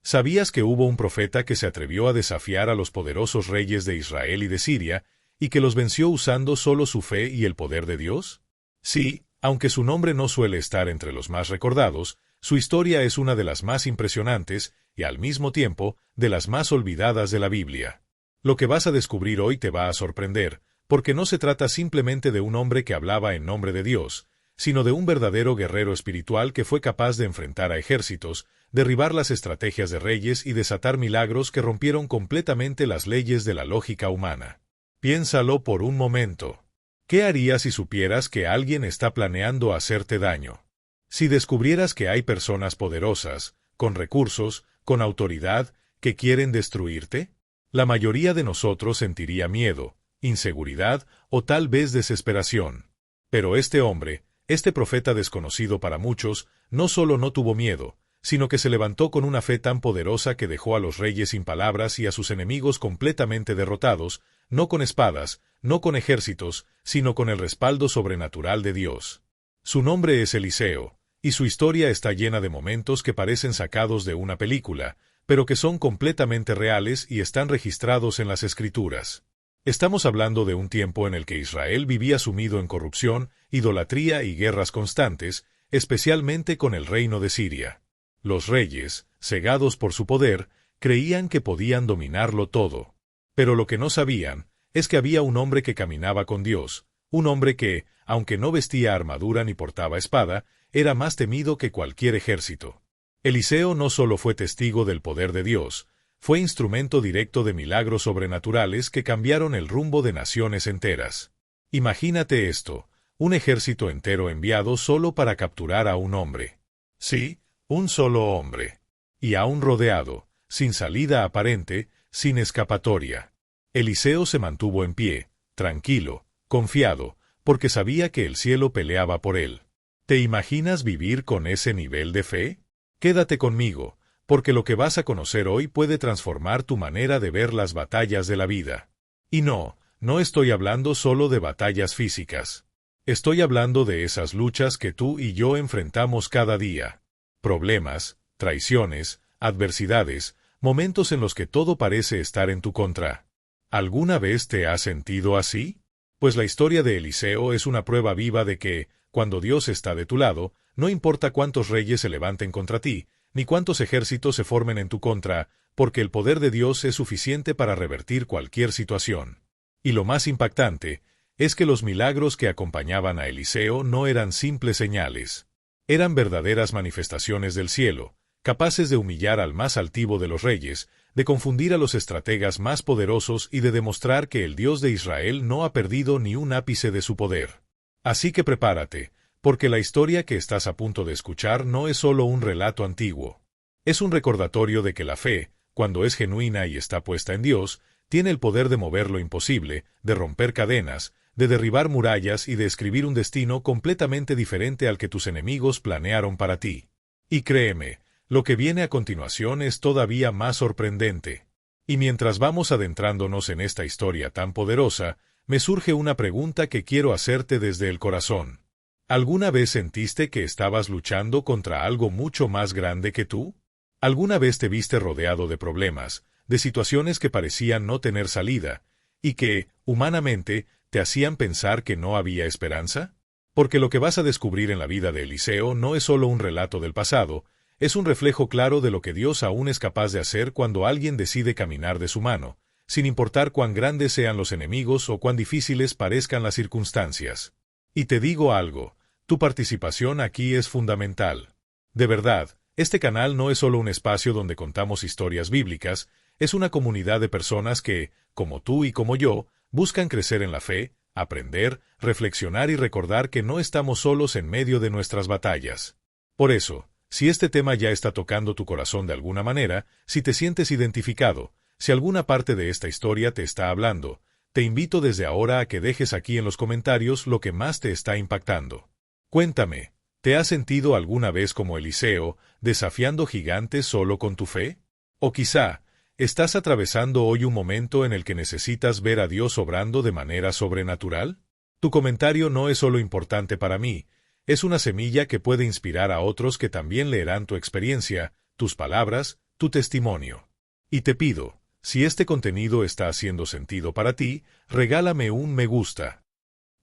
¿Sabías que hubo un profeta que se atrevió a desafiar a los poderosos reyes de Israel y de Siria, y que los venció usando solo su fe y el poder de Dios? Sí, aunque su nombre no suele estar entre los más recordados, su historia es una de las más impresionantes y, al mismo tiempo, de las más olvidadas de la Biblia. Lo que vas a descubrir hoy te va a sorprender, porque no se trata simplemente de un hombre que hablaba en nombre de Dios, sino de un verdadero guerrero espiritual que fue capaz de enfrentar a ejércitos, derribar las estrategias de reyes y desatar milagros que rompieron completamente las leyes de la lógica humana. Piénsalo por un momento. ¿Qué harías si supieras que alguien está planeando hacerte daño? Si descubrieras que hay personas poderosas, con recursos, con autoridad, que quieren destruirte? La mayoría de nosotros sentiría miedo, inseguridad o tal vez desesperación. Pero este hombre, este profeta desconocido para muchos, no solo no tuvo miedo, sino que se levantó con una fe tan poderosa que dejó a los reyes sin palabras y a sus enemigos completamente derrotados, no con espadas, no con ejércitos, sino con el respaldo sobrenatural de Dios. Su nombre es Eliseo, y su historia está llena de momentos que parecen sacados de una película, pero que son completamente reales y están registrados en las Escrituras. Estamos hablando de un tiempo en el que Israel vivía sumido en corrupción, idolatría y guerras constantes, especialmente con el reino de Siria. Los reyes, cegados por su poder, creían que podían dominarlo todo. Pero lo que no sabían es que había un hombre que caminaba con Dios, un hombre que, aunque no vestía armadura ni portaba espada, era más temido que cualquier ejército. Eliseo no solo fue testigo del poder de Dios, fue instrumento directo de milagros sobrenaturales que cambiaron el rumbo de naciones enteras. Imagínate esto, un ejército entero enviado solo para capturar a un hombre. Sí, un solo hombre. Y aún rodeado, sin salida aparente, sin escapatoria. Eliseo se mantuvo en pie, tranquilo, confiado, porque sabía que el cielo peleaba por él. ¿Te imaginas vivir con ese nivel de fe? Quédate conmigo, porque lo que vas a conocer hoy puede transformar tu manera de ver las batallas de la vida. Y no estoy hablando solo de batallas físicas. Estoy hablando de esas luchas que tú y yo enfrentamos cada día. Problemas, traiciones, adversidades, momentos en los que todo parece estar en tu contra. ¿Alguna vez te has sentido así? Pues la historia de Eliseo es una prueba viva de que, cuando Dios está de tu lado, no importa cuántos reyes se levanten contra ti, ni cuántos ejércitos se formen en tu contra, porque el poder de Dios es suficiente para revertir cualquier situación. Y lo más impactante es que los milagros que acompañaban a Eliseo no eran simples señales. Eran verdaderas manifestaciones del cielo, capaces de humillar al más altivo de los reyes, de confundir a los estrategas más poderosos y de demostrar que el Dios de Israel no ha perdido ni un ápice de su poder. Así que prepárate, porque la historia que estás a punto de escuchar no es solo un relato antiguo. Es un recordatorio de que la fe, cuando es genuina y está puesta en Dios, tiene el poder de mover lo imposible, de romper cadenas, de derribar murallas y de escribir un destino completamente diferente al que tus enemigos planearon para ti. Y créeme, lo que viene a continuación es todavía más sorprendente. Y mientras vamos adentrándonos en esta historia tan poderosa, me surge una pregunta que quiero hacerte desde el corazón. ¿Alguna vez sentiste que estabas luchando contra algo mucho más grande que tú? ¿Alguna vez te viste rodeado de problemas, de situaciones que parecían no tener salida, y que, humanamente, te hacían pensar que no había esperanza? Porque lo que vas a descubrir en la vida de Eliseo no es solo un relato del pasado, es un reflejo claro de lo que Dios aún es capaz de hacer cuando alguien decide caminar de su mano, sin importar cuán grandes sean los enemigos o cuán difíciles parezcan las circunstancias. Y te digo algo, tu participación aquí es fundamental. De verdad, este canal no es solo un espacio donde contamos historias bíblicas, es una comunidad de personas que, como tú y como yo, buscan crecer en la fe, aprender, reflexionar y recordar que no estamos solos en medio de nuestras batallas. Por eso, si este tema ya está tocando tu corazón de alguna manera, si te sientes identificado, si alguna parte de esta historia te está hablando, te invito desde ahora a que dejes aquí en los comentarios lo que más te está impactando. Cuéntame, ¿te has sentido alguna vez como Eliseo, desafiando gigantes solo con tu fe? O quizá, ¿estás atravesando hoy un momento en el que necesitas ver a Dios obrando de manera sobrenatural? Tu comentario no es solo importante para mí, es una semilla que puede inspirar a otros que también leerán tu experiencia, tus palabras, tu testimonio. Y te pido, si este contenido está haciendo sentido para ti, regálame un me gusta.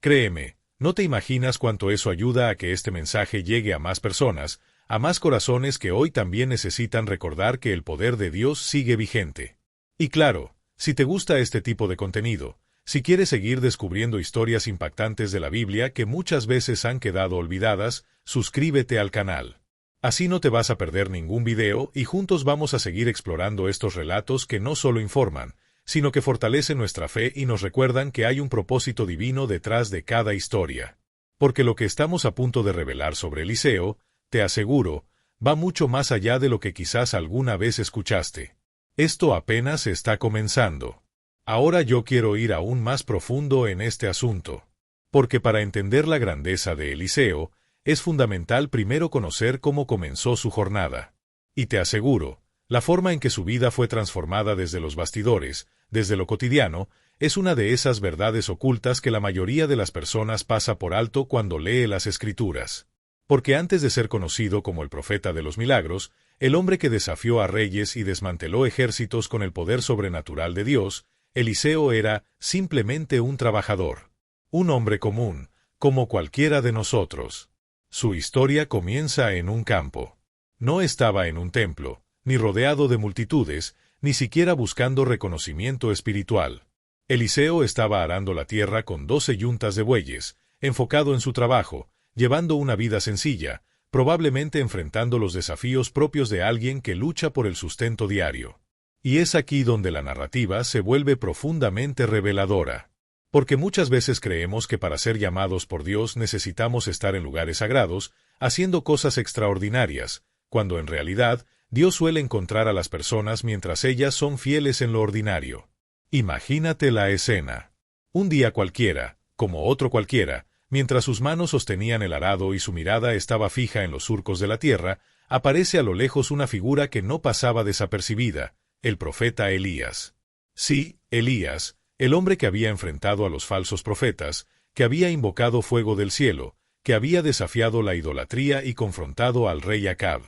Créeme, no te imaginas cuánto eso ayuda a que este mensaje llegue a más personas, a más corazones que hoy también necesitan recordar que el poder de Dios sigue vigente. Y claro, si te gusta este tipo de contenido, si quieres seguir descubriendo historias impactantes de la Biblia que muchas veces han quedado olvidadas, suscríbete al canal. Así no te vas a perder ningún video y juntos vamos a seguir explorando estos relatos que no solo informan, sino que fortalecen nuestra fe y nos recuerdan que hay un propósito divino detrás de cada historia. Porque lo que estamos a punto de revelar sobre Eliseo, te aseguro, va mucho más allá de lo que quizás alguna vez escuchaste. Esto apenas está comenzando. Ahora yo quiero ir aún más profundo en este asunto. Porque para entender la grandeza de Eliseo, es fundamental primero conocer cómo comenzó su jornada. Y te aseguro, la forma en que su vida fue transformada desde los bastidores, desde lo cotidiano, es una de esas verdades ocultas que la mayoría de las personas pasa por alto cuando lee las Escrituras. Porque antes de ser conocido como el profeta de los milagros, el hombre que desafió a reyes y desmanteló ejércitos con el poder sobrenatural de Dios, Eliseo era simplemente un trabajador. Un hombre común, como cualquiera de nosotros. Su historia comienza en un campo. No estaba en un templo, ni rodeado de multitudes, ni siquiera buscando reconocimiento espiritual. Eliseo estaba arando la tierra con 12 yuntas de bueyes, enfocado en su trabajo, llevando una vida sencilla, probablemente enfrentando los desafíos propios de alguien que lucha por el sustento diario. Y es aquí donde la narrativa se vuelve profundamente reveladora. Porque muchas veces creemos que para ser llamados por Dios necesitamos estar en lugares sagrados, haciendo cosas extraordinarias, cuando en realidad Dios suele encontrar a las personas mientras ellas son fieles en lo ordinario. Imagínate la escena. Un día cualquiera, como otro cualquiera, mientras sus manos sostenían el arado y su mirada estaba fija en los surcos de la tierra, aparece a lo lejos una figura que no pasaba desapercibida, el profeta Elías. Sí, Elías, el hombre que había enfrentado a los falsos profetas, que había invocado fuego del cielo, que había desafiado la idolatría y confrontado al rey Acab.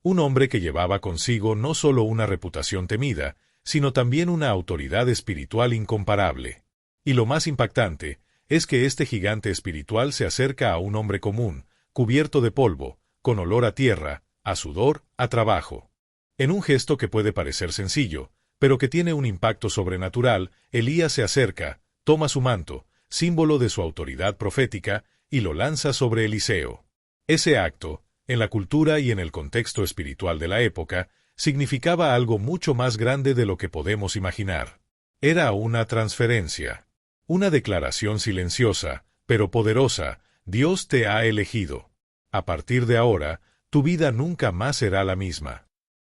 Un hombre que llevaba consigo no solo una reputación temida, sino también una autoridad espiritual incomparable. Y lo más impactante es que este gigante espiritual se acerca a un hombre común, cubierto de polvo, con olor a tierra, a sudor, a trabajo. En un gesto que puede parecer sencillo, pero que tiene un impacto sobrenatural, Elías se acerca, toma su manto, símbolo de su autoridad profética, y lo lanza sobre Eliseo. Ese acto, en la cultura y en el contexto espiritual de la época, significaba algo mucho más grande de lo que podemos imaginar. Era una transferencia. Una declaración silenciosa, pero poderosa: Dios te ha elegido. A partir de ahora, tu vida nunca más será la misma.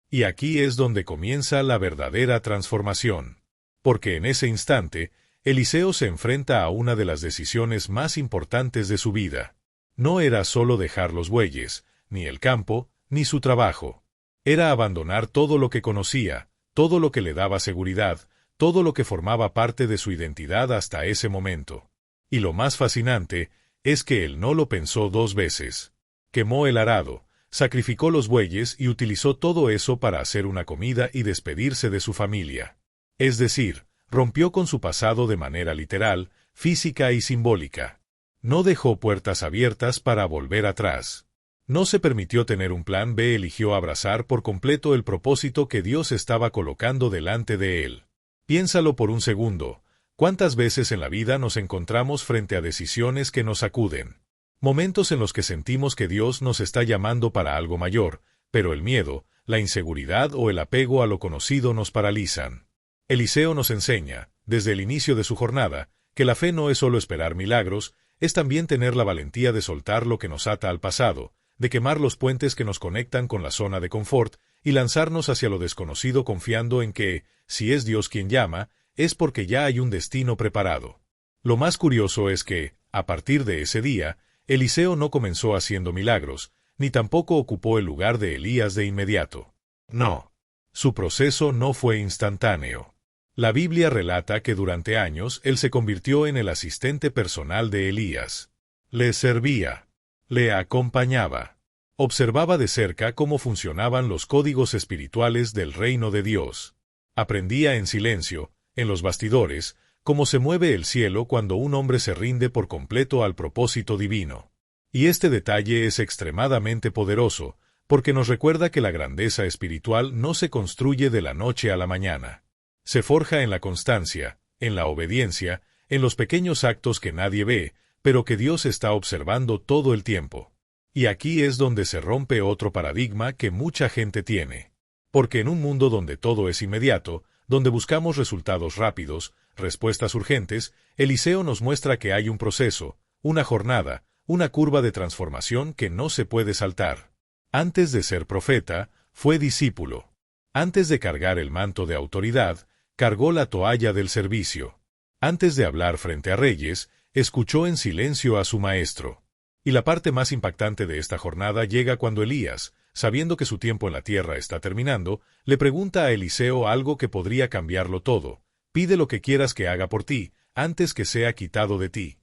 Y aquí es donde comienza la verdadera transformación. Porque en ese instante, Eliseo se enfrenta a una de las decisiones más importantes de su vida. No era solo dejar los bueyes, ni el campo, ni su trabajo. Era abandonar todo lo que conocía, todo lo que le daba seguridad, todo lo que formaba parte de su identidad hasta ese momento. Y lo más fascinante es que él no lo pensó dos veces. Quemó el arado, sacrificó los bueyes y utilizó todo eso para hacer una comida y despedirse de su familia. Es decir, rompió con su pasado de manera literal, física y simbólica. No dejó puertas abiertas para volver atrás. No se permitió tener un plan B, eligió abrazar por completo el propósito que Dios estaba colocando delante de él. Piénsalo por un segundo. ¿Cuántas veces en la vida nos encontramos frente a decisiones que nos sacuden? Momentos en los que sentimos que Dios nos está llamando para algo mayor, pero el miedo, la inseguridad o el apego a lo conocido nos paralizan. Eliseo nos enseña, desde el inicio de su jornada, que la fe no es solo esperar milagros, es también tener la valentía de soltar lo que nos ata al pasado, de quemar los puentes que nos conectan con la zona de confort y lanzarnos hacia lo desconocido confiando en que, si es Dios quien llama, es porque ya hay un destino preparado. Lo más curioso es que, a partir de ese día, Eliseo no comenzó haciendo milagros, ni tampoco ocupó el lugar de Elías de inmediato. No. Su proceso no fue instantáneo. La Biblia relata que durante años él se convirtió en el asistente personal de Elías. Le servía. Le acompañaba. Observaba de cerca cómo funcionaban los códigos espirituales del reino de Dios. Aprendía en silencio, en los bastidores, cómo se mueve el cielo cuando un hombre se rinde por completo al propósito divino. Y este detalle es extremadamente poderoso, porque nos recuerda que la grandeza espiritual no se construye de la noche a la mañana. Se forja en la constancia, en la obediencia, en los pequeños actos que nadie ve, pero que Dios está observando todo el tiempo. Y aquí es donde se rompe otro paradigma que mucha gente tiene. Porque en un mundo donde todo es inmediato, donde buscamos resultados rápidos, respuestas urgentes, Eliseo nos muestra que hay un proceso, una jornada, una curva de transformación que no se puede saltar. Antes de ser profeta, fue discípulo. Antes de cargar el manto de autoridad, cargó la toalla del servicio. Antes de hablar frente a reyes, escuchó en silencio a su maestro. Y la parte más impactante de esta jornada llega cuando Elías, sabiendo que su tiempo en la tierra está terminando, le pregunta a Eliseo algo que podría cambiarlo todo. Pide lo que quieras que haga por ti, antes que sea quitado de ti.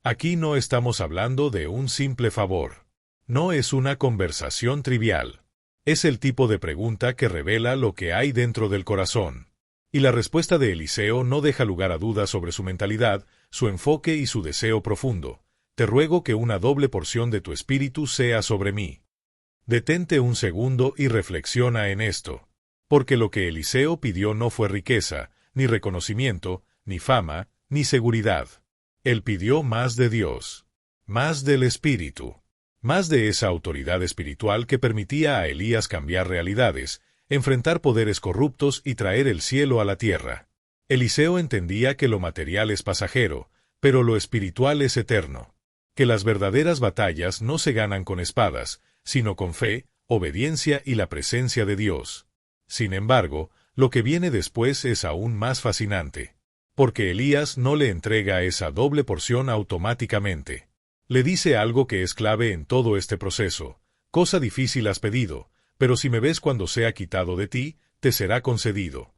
Aquí no estamos hablando de un simple favor. No es una conversación trivial. Es el tipo de pregunta que revela lo que hay dentro del corazón. Y la respuesta de Eliseo no deja lugar a dudas sobre su mentalidad, su enfoque y su deseo profundo. Te ruego que una doble porción de tu espíritu sea sobre mí. Detente un segundo y reflexiona en esto. Porque lo que Eliseo pidió no fue riqueza, ni reconocimiento, ni fama, ni seguridad. Él pidió más de Dios, más del Espíritu, más de esa autoridad espiritual que permitía a Elías cambiar realidades, enfrentar poderes corruptos y traer el cielo a la tierra. Eliseo entendía que lo material es pasajero, pero lo espiritual es eterno. Que las verdaderas batallas no se ganan con espadas, sino con fe, obediencia y la presencia de Dios. Sin embargo, lo que viene después es aún más fascinante. Porque Elías no le entrega esa doble porción automáticamente. Le dice algo que es clave en todo este proceso. Cosa difícil has pedido, pero si me ves cuando sea quitado de ti, te será concedido.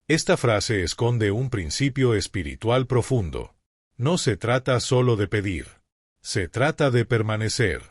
Esta frase esconde un principio espiritual profundo. No se trata solo de pedir. Se trata de permanecer,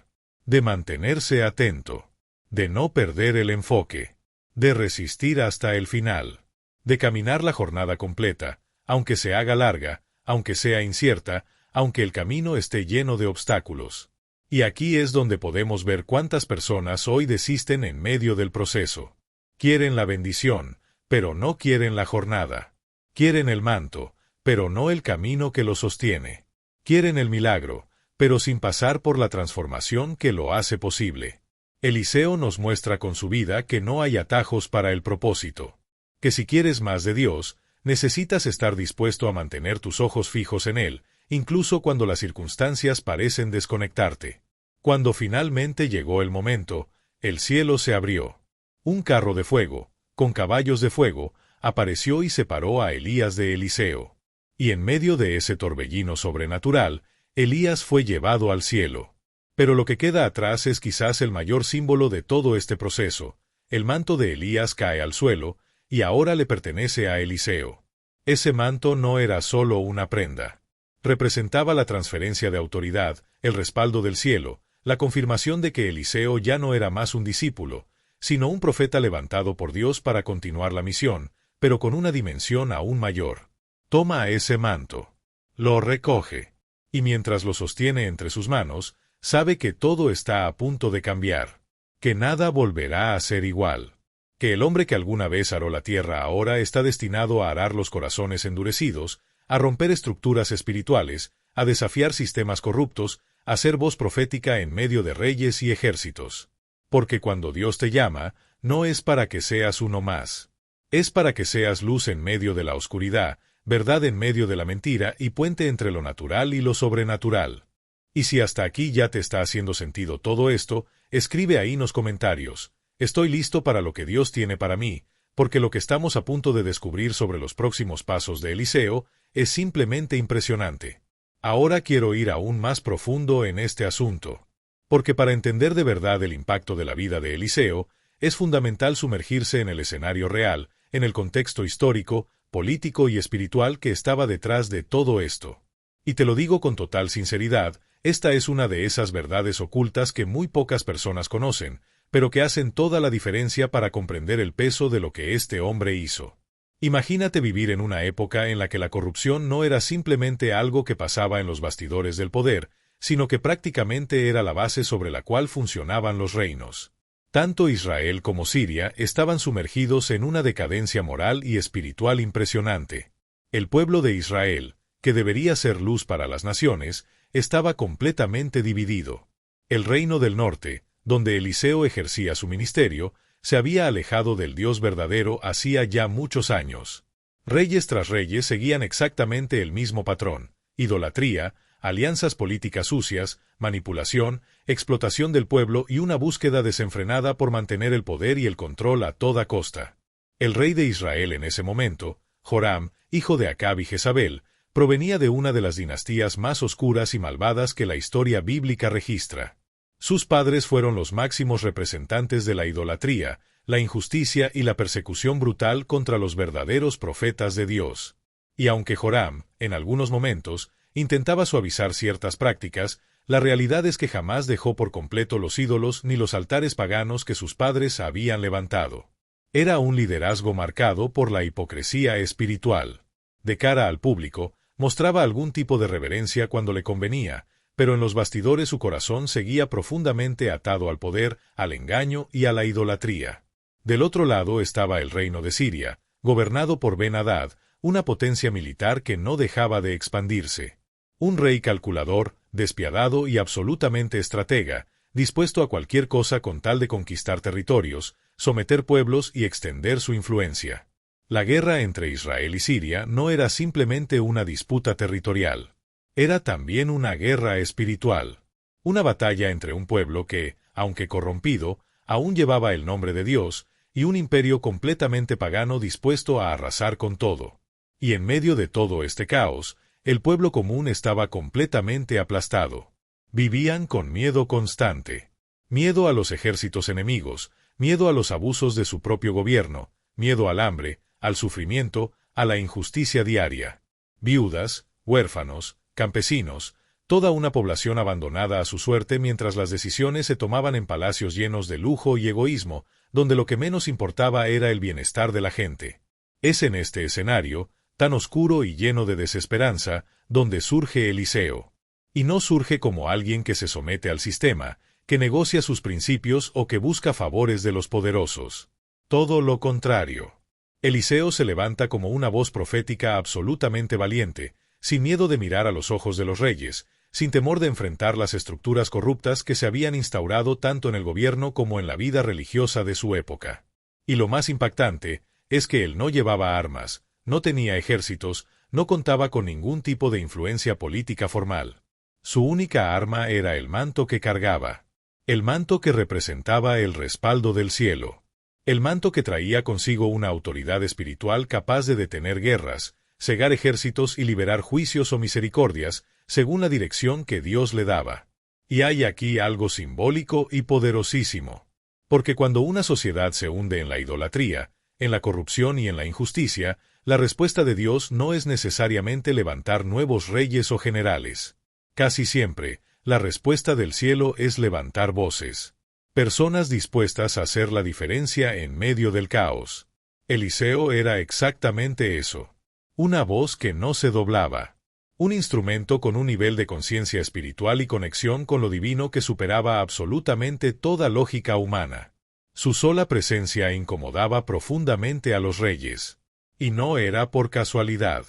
de mantenerse atento, de no perder el enfoque, de resistir hasta el final, de caminar la jornada completa, aunque se haga larga, aunque sea incierta, aunque el camino esté lleno de obstáculos. Y aquí es donde podemos ver cuántas personas hoy desisten en medio del proceso. Quieren la bendición, pero no quieren la jornada. Quieren el manto, pero no el camino que lo sostiene. Quieren el milagro, pero sin pasar por la transformación que lo hace posible. Eliseo nos muestra con su vida que no hay atajos para el propósito. Que si quieres más de Dios, necesitas estar dispuesto a mantener tus ojos fijos en Él, incluso cuando las circunstancias parecen desconectarte. Cuando finalmente llegó el momento, el cielo se abrió. Un carro de fuego, con caballos de fuego, apareció y separó a Elías de Eliseo. Y en medio de ese torbellino sobrenatural, Elías fue llevado al cielo. Pero lo que queda atrás es quizás el mayor símbolo de todo este proceso. El manto de Elías cae al suelo, y ahora le pertenece a Eliseo. Ese manto no era solo una prenda. Representaba la transferencia de autoridad, el respaldo del cielo, la confirmación de que Eliseo ya no era más un discípulo, sino un profeta levantado por Dios para continuar la misión, pero con una dimensión aún mayor. Toma ese manto. Lo recoge. Y mientras lo sostiene entre sus manos, sabe que todo está a punto de cambiar. Que nada volverá a ser igual. Que el hombre que alguna vez aró la tierra ahora está destinado a arar los corazones endurecidos, a romper estructuras espirituales, a desafiar sistemas corruptos, a ser voz profética en medio de reyes y ejércitos. Porque cuando Dios te llama, no es para que seas uno más. Es para que seas luz en medio de la oscuridad, verdad en medio de la mentira y puente entre lo natural y lo sobrenatural. Y si hasta aquí ya te está haciendo sentido todo esto, escribe ahí en los comentarios. Estoy listo para lo que Dios tiene para mí, porque lo que estamos a punto de descubrir sobre los próximos pasos de Eliseo es simplemente impresionante. Ahora quiero ir aún más profundo en este asunto. Porque para entender de verdad el impacto de la vida de Eliseo, es fundamental sumergirse en el escenario real, en el contexto histórico, político y espiritual que estaba detrás de todo esto. Y te lo digo con total sinceridad, esta es una de esas verdades ocultas que muy pocas personas conocen, pero que hacen toda la diferencia para comprender el peso de lo que este hombre hizo. Imagínate vivir en una época en la que la corrupción no era simplemente algo que pasaba en los bastidores del poder, sino que prácticamente era la base sobre la cual funcionaban los reinos. Tanto Israel como Siria estaban sumergidos en una decadencia moral y espiritual impresionante. El pueblo de Israel, que debería ser luz para las naciones, estaba completamente dividido. El reino del norte, donde Eliseo ejercía su ministerio, se había alejado del Dios verdadero hacía ya muchos años. Reyes tras reyes seguían exactamente el mismo patrón: idolatría, alianzas políticas sucias, manipulación, explotación del pueblo y una búsqueda desenfrenada por mantener el poder y el control a toda costa. El rey de Israel en ese momento, Joram, hijo de Acab y Jezabel, provenía de una de las dinastías más oscuras y malvadas que la historia bíblica registra. Sus padres fueron los máximos representantes de la idolatría, la injusticia y la persecución brutal contra los verdaderos profetas de Dios. Y aunque Joram, en algunos momentos, intentaba suavizar ciertas prácticas, la realidad es que jamás dejó por completo los ídolos ni los altares paganos que sus padres habían levantado. Era un liderazgo marcado por la hipocresía espiritual. De cara al público, mostraba algún tipo de reverencia cuando le convenía, pero en los bastidores su corazón seguía profundamente atado al poder, al engaño y a la idolatría. Del otro lado estaba el reino de Siria, gobernado por Ben-Hadad, una potencia militar que no dejaba de expandirse. Un rey calculador, despiadado y absolutamente estratega, dispuesto a cualquier cosa con tal de conquistar territorios, someter pueblos y extender su influencia. La guerra entre Israel y Siria no era simplemente una disputa territorial. Era también una guerra espiritual. Una batalla entre un pueblo que, aunque corrompido, aún llevaba el nombre de Dios, y un imperio completamente pagano dispuesto a arrasar con todo. Y en medio de todo este caos, el pueblo común estaba completamente aplastado. Vivían con miedo constante. Miedo a los ejércitos enemigos, miedo a los abusos de su propio gobierno, miedo al hambre, al sufrimiento, a la injusticia diaria. Viudas, huérfanos, campesinos, toda una población abandonada a su suerte mientras las decisiones se tomaban en palacios llenos de lujo y egoísmo, donde lo que menos importaba era el bienestar de la gente. Es en este escenario, tan oscuro y lleno de desesperanza, donde surge Eliseo. Y no surge como alguien que se somete al sistema, que negocia sus principios o que busca favores de los poderosos. Todo lo contrario. Eliseo se levanta como una voz profética absolutamente valiente, sin miedo de mirar a los ojos de los reyes, sin temor de enfrentar las estructuras corruptas que se habían instaurado tanto en el gobierno como en la vida religiosa de su época. Y lo más impactante es que él no llevaba armas, no tenía ejércitos, no contaba con ningún tipo de influencia política formal. Su única arma era el manto que cargaba. El manto que representaba el respaldo del cielo. El manto que traía consigo una autoridad espiritual capaz de detener guerras, cegar ejércitos y liberar juicios o misericordias, según la dirección que Dios le daba. Y hay aquí algo simbólico y poderosísimo. Porque cuando una sociedad se hunde en la idolatría, en la corrupción y en la injusticia, la respuesta de Dios no es necesariamente levantar nuevos reyes o generales. Casi siempre, la respuesta del cielo es levantar voces. Personas dispuestas a hacer la diferencia en medio del caos. Eliseo era exactamente eso. Una voz que no se doblaba. Un instrumento con un nivel de conciencia espiritual y conexión con lo divino que superaba absolutamente toda lógica humana. Su sola presencia incomodaba profundamente a los reyes. Y no era por casualidad.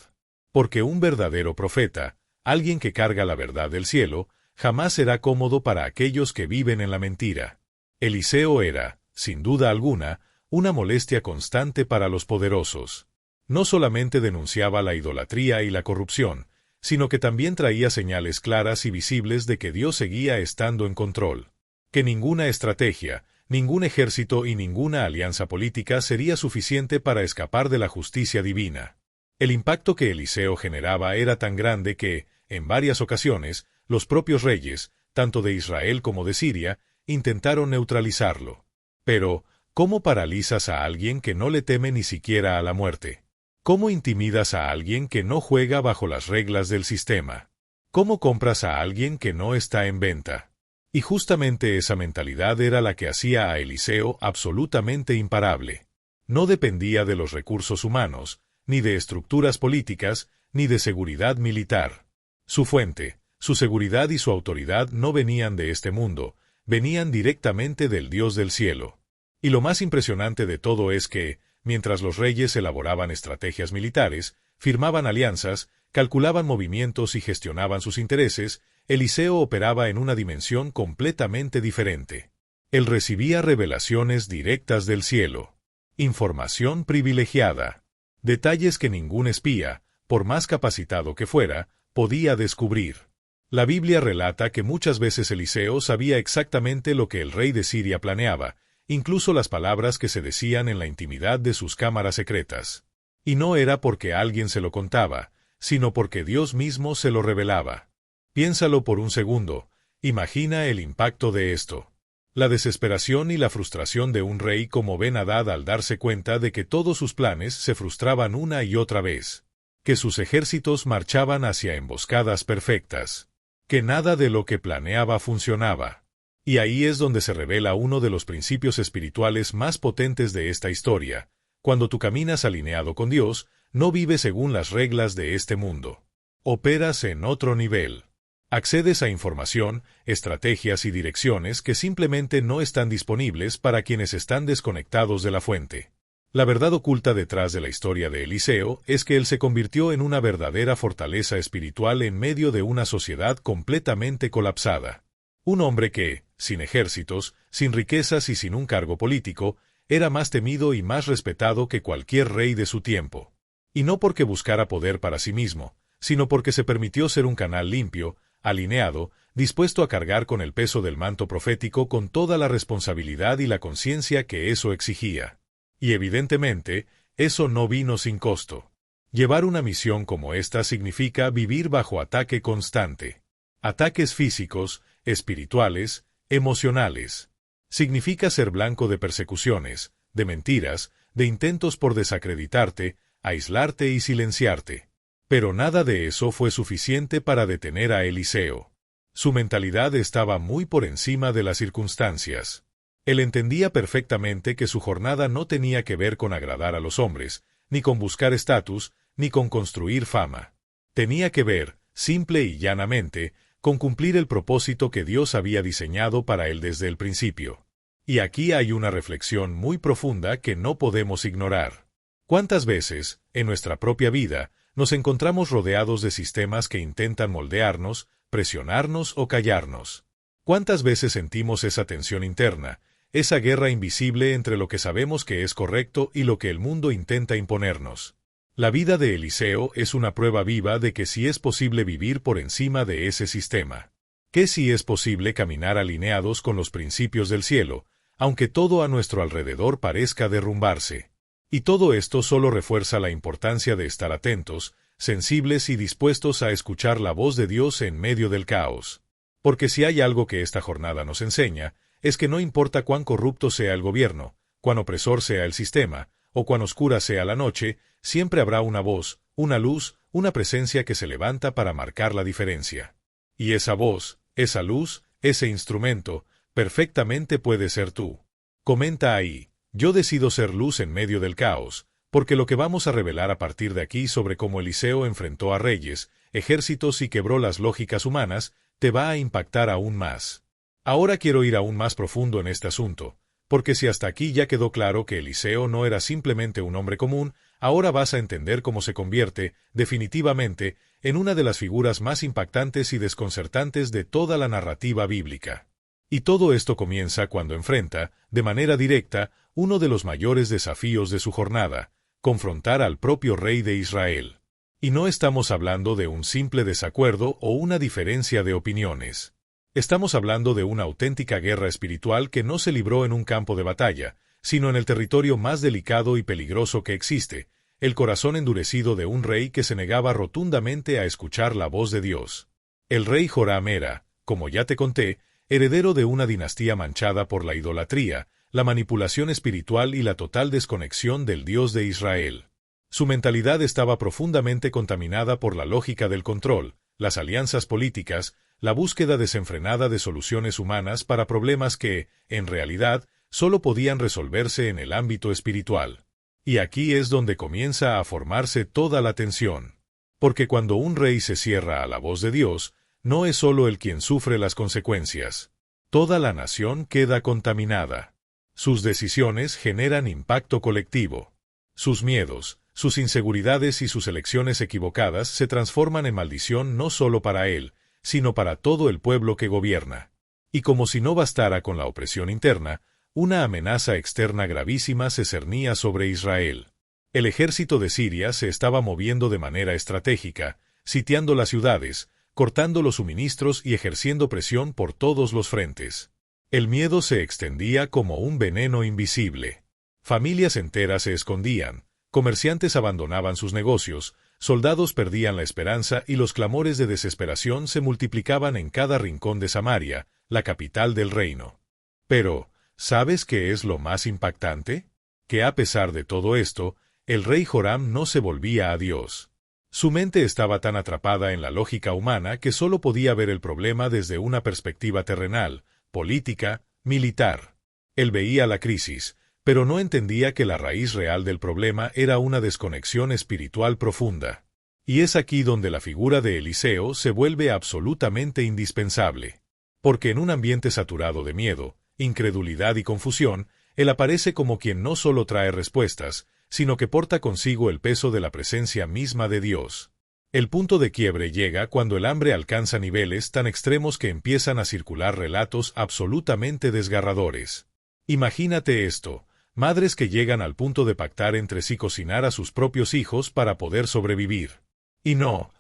Porque un verdadero profeta, alguien que carga la verdad del cielo, jamás será cómodo para aquellos que viven en la mentira. Eliseo era, sin duda alguna, una molestia constante para los poderosos. No solamente denunciaba la idolatría y la corrupción, sino que también traía señales claras y visibles de que Dios seguía estando en control. Que ninguna estrategia, ningún ejército y ninguna alianza política sería suficiente para escapar de la justicia divina. El impacto que Eliseo generaba era tan grande que, en varias ocasiones, los propios reyes, tanto de Israel como de Siria, intentaron neutralizarlo. Pero, ¿cómo paralizas a alguien que no le teme ni siquiera a la muerte? ¿Cómo intimidas a alguien que no juega bajo las reglas del sistema? ¿Cómo compras a alguien que no está en venta? Y justamente esa mentalidad era la que hacía a Eliseo absolutamente imparable. No dependía de los recursos humanos, ni de estructuras políticas, ni de seguridad militar. Su fuente, su seguridad y su autoridad no venían de este mundo, venían directamente del Dios del cielo. Y lo más impresionante de todo es que, mientras los reyes elaboraban estrategias militares, firmaban alianzas, calculaban movimientos y gestionaban sus intereses, Eliseo operaba en una dimensión completamente diferente. Él recibía revelaciones directas del cielo, información privilegiada, detalles que ningún espía, por más capacitado que fuera, podía descubrir. La Biblia relata que muchas veces Eliseo sabía exactamente lo que el rey de Siria planeaba, incluso las palabras que se decían en la intimidad de sus cámaras secretas. Y no era porque alguien se lo contaba, sino porque Dios mismo se lo revelaba. Piénsalo por un segundo, imagina el impacto de esto. La desesperación y la frustración de un rey como Ben-Hadad al darse cuenta de que todos sus planes se frustraban una y otra vez, que sus ejércitos marchaban hacia emboscadas perfectas, que nada de lo que planeaba funcionaba. Y ahí es donde se revela uno de los principios espirituales más potentes de esta historia. Cuando tú caminas alineado con Dios, no vives según las reglas de este mundo. Operas en otro nivel. Accedes a información, estrategias y direcciones que simplemente no están disponibles para quienes están desconectados de la fuente. La verdad oculta detrás de la historia de Eliseo es que él se convirtió en una verdadera fortaleza espiritual en medio de una sociedad completamente colapsada. Un hombre que, sin ejércitos, sin riquezas y sin un cargo político, era más temido y más respetado que cualquier rey de su tiempo. Y no porque buscara poder para sí mismo, sino porque se permitió ser un canal limpio, alineado, dispuesto a cargar con el peso del manto profético con toda la responsabilidad y la conciencia que eso exigía. Y evidentemente, eso no vino sin costo. Llevar una misión como esta significa vivir bajo ataque constante. Ataques físicos, espirituales, emocionales. Significa ser blanco de persecuciones, de mentiras, de intentos por desacreditarte, aislarte y silenciarte. Pero nada de eso fue suficiente para detener a Eliseo. Su mentalidad estaba muy por encima de las circunstancias. Él entendía perfectamente que su jornada no tenía que ver con agradar a los hombres, ni con buscar estatus, ni con construir fama. Tenía que ver, simple y llanamente, con cumplir el propósito que Dios había diseñado para él desde el principio. Y aquí hay una reflexión muy profunda que no podemos ignorar. ¿Cuántas veces, en nuestra propia vida, nos encontramos rodeados de sistemas que intentan moldearnos, presionarnos o callarnos? ¿Cuántas veces sentimos esa tensión interna, esa guerra invisible entre lo que sabemos que es correcto y lo que el mundo intenta imponernos? La vida de Eliseo es una prueba viva de que sí es posible vivir por encima de ese sistema. Que sí es posible caminar alineados con los principios del cielo, aunque todo a nuestro alrededor parezca derrumbarse. Y todo esto solo refuerza la importancia de estar atentos, sensibles y dispuestos a escuchar la voz de Dios en medio del caos. Porque si hay algo que esta jornada nos enseña, es que no importa cuán corrupto sea el gobierno, cuán opresor sea el sistema, o cuán oscura sea la noche, siempre habrá una voz, una luz, una presencia que se levanta para marcar la diferencia. Y esa voz, esa luz, ese instrumento, perfectamente puede ser tú. Comenta ahí. Yo decido ser luz en medio del caos, porque lo que vamos a revelar a partir de aquí sobre cómo Eliseo enfrentó a reyes, ejércitos y quebró las lógicas humanas, te va a impactar aún más. Ahora quiero ir aún más profundo en este asunto, porque si hasta aquí ya quedó claro que Eliseo no era simplemente un hombre común, ahora vas a entender cómo se convierte, definitivamente, en una de las figuras más impactantes y desconcertantes de toda la narrativa bíblica. Y todo esto comienza cuando enfrenta, de manera directa, uno de los mayores desafíos de su jornada, confrontar al propio rey de Israel. Y no estamos hablando de un simple desacuerdo o una diferencia de opiniones. Estamos hablando de una auténtica guerra espiritual que no se libró en un campo de batalla, sino en el territorio más delicado y peligroso que existe, el corazón endurecido de un rey que se negaba rotundamente a escuchar la voz de Dios. El rey Joram era, como ya te conté, heredero de una dinastía manchada por la idolatría, la manipulación espiritual y la total desconexión del Dios de Israel. Su mentalidad estaba profundamente contaminada por la lógica del control, las alianzas políticas, la búsqueda desenfrenada de soluciones humanas para problemas que, en realidad, solo podían resolverse en el ámbito espiritual. Y aquí es donde comienza a formarse toda la tensión. Porque cuando un rey se cierra a la voz de Dios, no es solo él quien sufre las consecuencias. Toda la nación queda contaminada. Sus decisiones generan impacto colectivo. Sus miedos, sus inseguridades y sus elecciones equivocadas se transforman en maldición no solo para él, sino para todo el pueblo que gobierna. Y como si no bastara con la opresión interna, una amenaza externa gravísima se cernía sobre Israel. El ejército de Siria se estaba moviendo de manera estratégica, sitiando las ciudades, cortando los suministros y ejerciendo presión por todos los frentes. El miedo se extendía como un veneno invisible. Familias enteras se escondían, comerciantes abandonaban sus negocios, soldados perdían la esperanza y los clamores de desesperación se multiplicaban en cada rincón de Samaria, la capital del reino. Pero, ¿sabes qué es lo más impactante? Que a pesar de todo esto, el rey Joram no se volvía a Dios. Su mente estaba tan atrapada en la lógica humana que solo podía ver el problema desde una perspectiva terrenal, política, militar. Él veía la crisis, pero no entendía que la raíz real del problema era una desconexión espiritual profunda. Y es aquí donde la figura de Eliseo se vuelve absolutamente indispensable. Porque en un ambiente saturado de miedo, incredulidad y confusión, él aparece como quien no solo trae respuestas, sino que porta consigo el peso de la presencia misma de Dios. El punto de quiebre llega cuando el hambre alcanza niveles tan extremos que empiezan a circular relatos absolutamente desgarradores. Imagínate esto, madres que llegan al punto de pactar entre sí cocinar a sus propios hijos para poder sobrevivir. Y no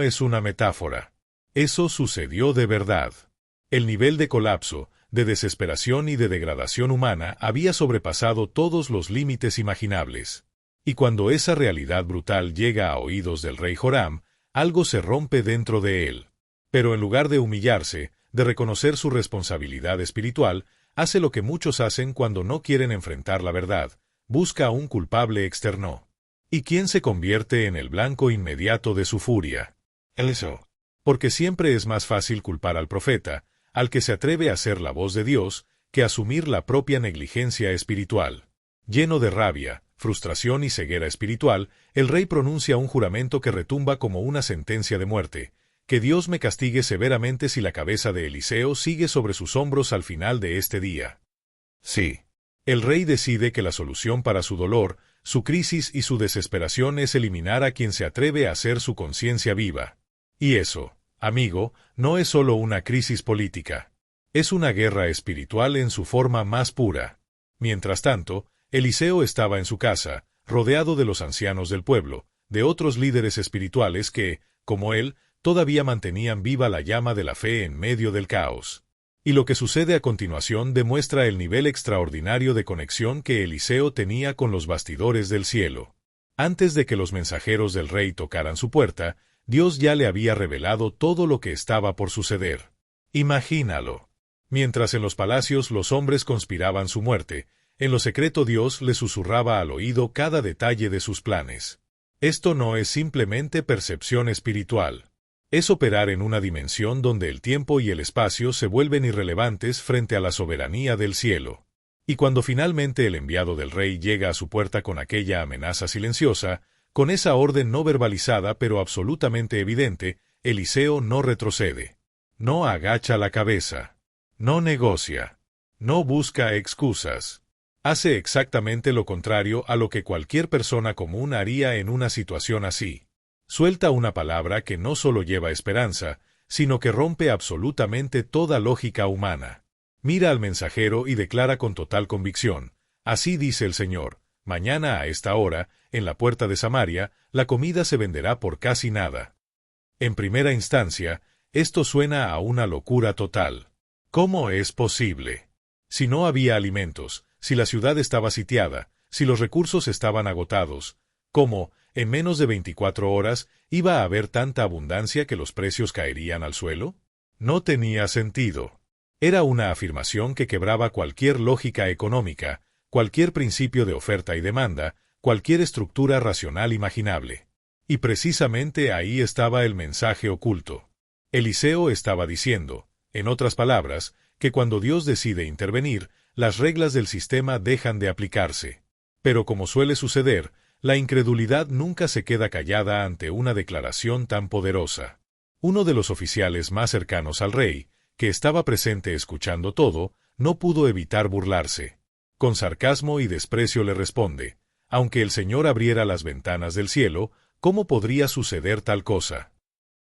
es una metáfora. Eso sucedió de verdad. El nivel de colapso, de desesperación y de degradación humana había sobrepasado todos los límites imaginables. Y cuando esa realidad brutal llega a oídos del rey Joram, algo se rompe dentro de él. Pero en lugar de humillarse, de reconocer su responsabilidad espiritual, hace lo que muchos hacen cuando no quieren enfrentar la verdad: busca a un culpable externo. ¿Y quién se convierte en el blanco inmediato de su furia? Eliseo. Porque siempre es más fácil culpar al profeta, al que se atreve a ser la voz de Dios, que asumir la propia negligencia espiritual. Lleno de rabia, frustración y ceguera espiritual, el rey pronuncia un juramento que retumba como una sentencia de muerte: que Dios me castigue severamente si la cabeza de Eliseo sigue sobre sus hombros al final de este día. Sí. El rey decide que la solución para su dolor, su crisis y su desesperación es eliminar a quien se atreve a hacer su conciencia viva. Y eso, amigo, no es solo una crisis política. Es una guerra espiritual en su forma más pura. Mientras tanto, Eliseo estaba en su casa, rodeado de los ancianos del pueblo, de otros líderes espirituales que, como él, todavía mantenían viva la llama de la fe en medio del caos. Y lo que sucede a continuación demuestra el nivel extraordinario de conexión que Eliseo tenía con los bastidores del cielo. Antes de que los mensajeros del rey tocaran su puerta, Dios ya le había revelado todo lo que estaba por suceder. Imagínalo. Mientras en los palacios los hombres conspiraban su muerte, en lo secreto Dios le susurraba al oído cada detalle de sus planes. Esto no es simplemente percepción espiritual. Es operar en una dimensión donde el tiempo y el espacio se vuelven irrelevantes frente a la soberanía del cielo. Y cuando finalmente el enviado del rey llega a su puerta con aquella amenaza silenciosa, con esa orden no verbalizada pero absolutamente evidente, Eliseo no retrocede. No agacha la cabeza. No negocia. No busca excusas. Hace exactamente lo contrario a lo que cualquier persona común haría en una situación así. Suelta una palabra que no solo lleva esperanza, sino que rompe absolutamente toda lógica humana. Mira al mensajero y declara con total convicción: así dice el Señor, mañana a esta hora, en la puerta de Samaria, la comida se venderá por casi nada. En primera instancia, esto suena a una locura total. ¿Cómo es posible? Si no había alimentos, si la ciudad estaba sitiada, si los recursos estaban agotados, ¿cómo, en menos de 24 horas, iba a haber tanta abundancia que los precios caerían al suelo? No tenía sentido. Era una afirmación que quebraba cualquier lógica económica, cualquier principio de oferta y demanda, cualquier estructura racional imaginable. Y precisamente ahí estaba el mensaje oculto. Eliseo estaba diciendo, en otras palabras, que cuando Dios decide intervenir, las reglas del sistema dejan de aplicarse. Pero como suele suceder, la incredulidad nunca se queda callada ante una declaración tan poderosa. Uno de los oficiales más cercanos al rey, que estaba presente escuchando todo, no pudo evitar burlarse. Con sarcasmo y desprecio le responde, aunque el Señor abriera las ventanas del cielo, ¿cómo podría suceder tal cosa?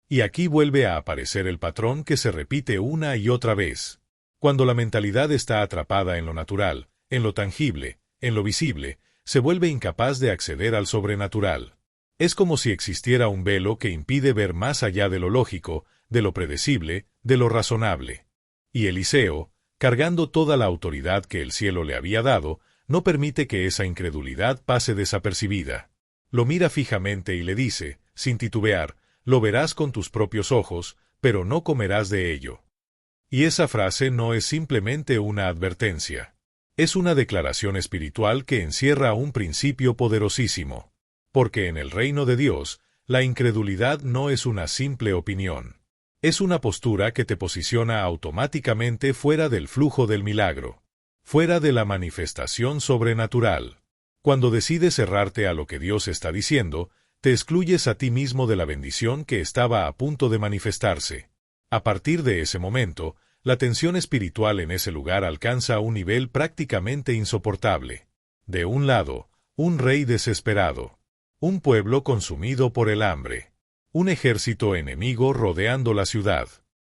Y aquí vuelve a aparecer el patrón que se repite una y otra vez. Cuando la mentalidad está atrapada en lo natural, en lo tangible, en lo visible, se vuelve incapaz de acceder al sobrenatural. Es como si existiera un velo que impide ver más allá de lo lógico, de lo predecible, de lo razonable. Y Eliseo, cargando toda la autoridad que el cielo le había dado, no permite que esa incredulidad pase desapercibida. Lo mira fijamente y le dice, sin titubear, lo verás con tus propios ojos, pero no comerás de ello. Y esa frase no es simplemente una advertencia. Es una declaración espiritual que encierra un principio poderosísimo. Porque en el reino de Dios, la incredulidad no es una simple opinión. Es una postura que te posiciona automáticamente fuera del flujo del milagro, fuera de la manifestación sobrenatural. Cuando decides cerrarte a lo que Dios está diciendo, te excluyes a ti mismo de la bendición que estaba a punto de manifestarse. A partir de ese momento, la tensión espiritual en ese lugar alcanza un nivel prácticamente insoportable. De un lado, un rey desesperado. Un pueblo consumido por el hambre. Un ejército enemigo rodeando la ciudad.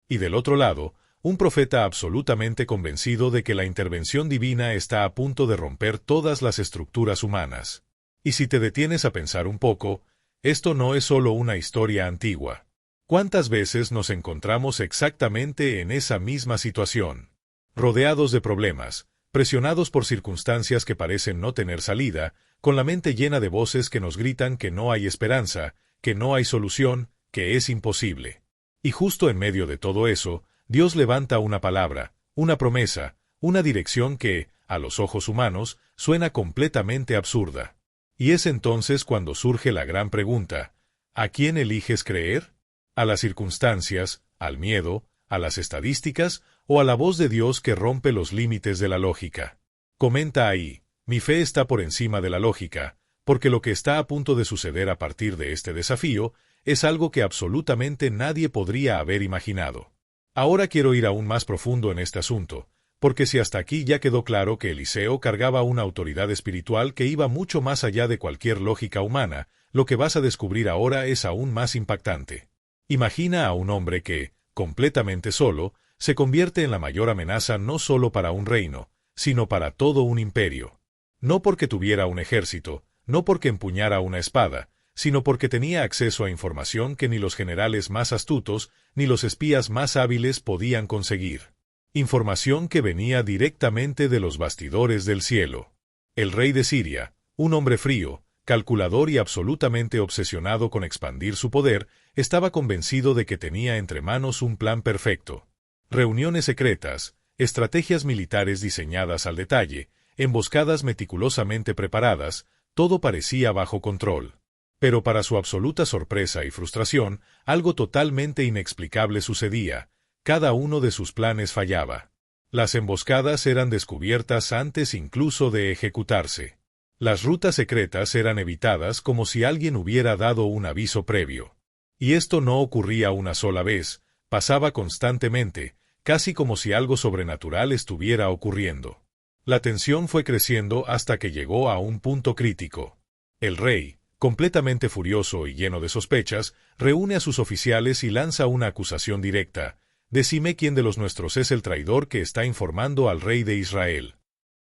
Y del otro lado, un profeta absolutamente convencido de que la intervención divina está a punto de romper todas las estructuras humanas. Y si te detienes a pensar un poco, esto no es solo una historia antigua. ¿Cuántas veces nos encontramos exactamente en esa misma situación? Rodeados de problemas, presionados por circunstancias que parecen no tener salida, con la mente llena de voces que nos gritan que no hay esperanza, que no hay solución, que es imposible. Y justo en medio de todo eso, Dios levanta una palabra, una promesa, una dirección que, a los ojos humanos, suena completamente absurda. Y es entonces cuando surge la gran pregunta, ¿a quién eliges creer? ¿A las circunstancias, al miedo, a las estadísticas, o a la voz de Dios que rompe los límites de la lógica? Comenta ahí, mi fe está por encima de la lógica, porque lo que está a punto de suceder a partir de este desafío es algo que absolutamente nadie podría haber imaginado. Ahora quiero ir aún más profundo en este asunto, porque si hasta aquí ya quedó claro que Eliseo cargaba una autoridad espiritual que iba mucho más allá de cualquier lógica humana, lo que vas a descubrir ahora es aún más impactante. Imagina a un hombre que, completamente solo, se convierte en la mayor amenaza no solo para un reino, sino para todo un imperio. No porque tuviera un ejército, no porque empuñara una espada, sino porque tenía acceso a información que ni los generales más astutos, ni los espías más hábiles podían conseguir. Información que venía directamente de los bastidores del cielo. El rey de Siria, un hombre frío, calculador y absolutamente obsesionado con expandir su poder, estaba convencido de que tenía entre manos un plan perfecto. Reuniones secretas, estrategias militares diseñadas al detalle, emboscadas meticulosamente preparadas, todo parecía bajo control. Pero para su absoluta sorpresa y frustración, algo totalmente inexplicable sucedía. Cada uno de sus planes fallaba. Las emboscadas eran descubiertas antes incluso de ejecutarse. Las rutas secretas eran evitadas como si alguien hubiera dado un aviso previo. Y esto no ocurría una sola vez, pasaba constantemente, casi como si algo sobrenatural estuviera ocurriendo. La tensión fue creciendo hasta que llegó a un punto crítico. El rey, completamente furioso y lleno de sospechas, reúne a sus oficiales y lanza una acusación directa. Decime quién de los nuestros es el traidor que está informando al rey de Israel.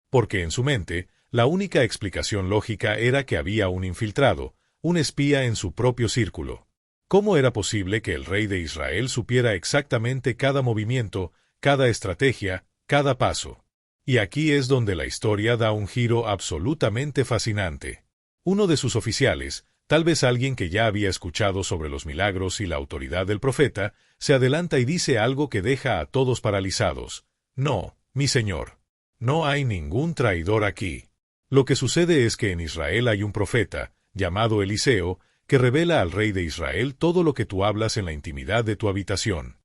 Porque en su mente, la única explicación lógica era que había un infiltrado, un espía en su propio círculo. ¿Cómo era posible que el rey de Israel supiera exactamente cada movimiento, cada estrategia, cada paso? Y aquí es donde la historia da un giro absolutamente fascinante. Uno de sus oficiales, tal vez alguien que ya había escuchado sobre los milagros y la autoridad del profeta, se adelanta y dice algo que deja a todos paralizados. No, mi señor. No hay ningún traidor aquí. Lo que sucede es que en Israel hay un profeta, llamado Eliseo, que revela al rey de Israel todo lo que tú hablas en la intimidad de tu habitación.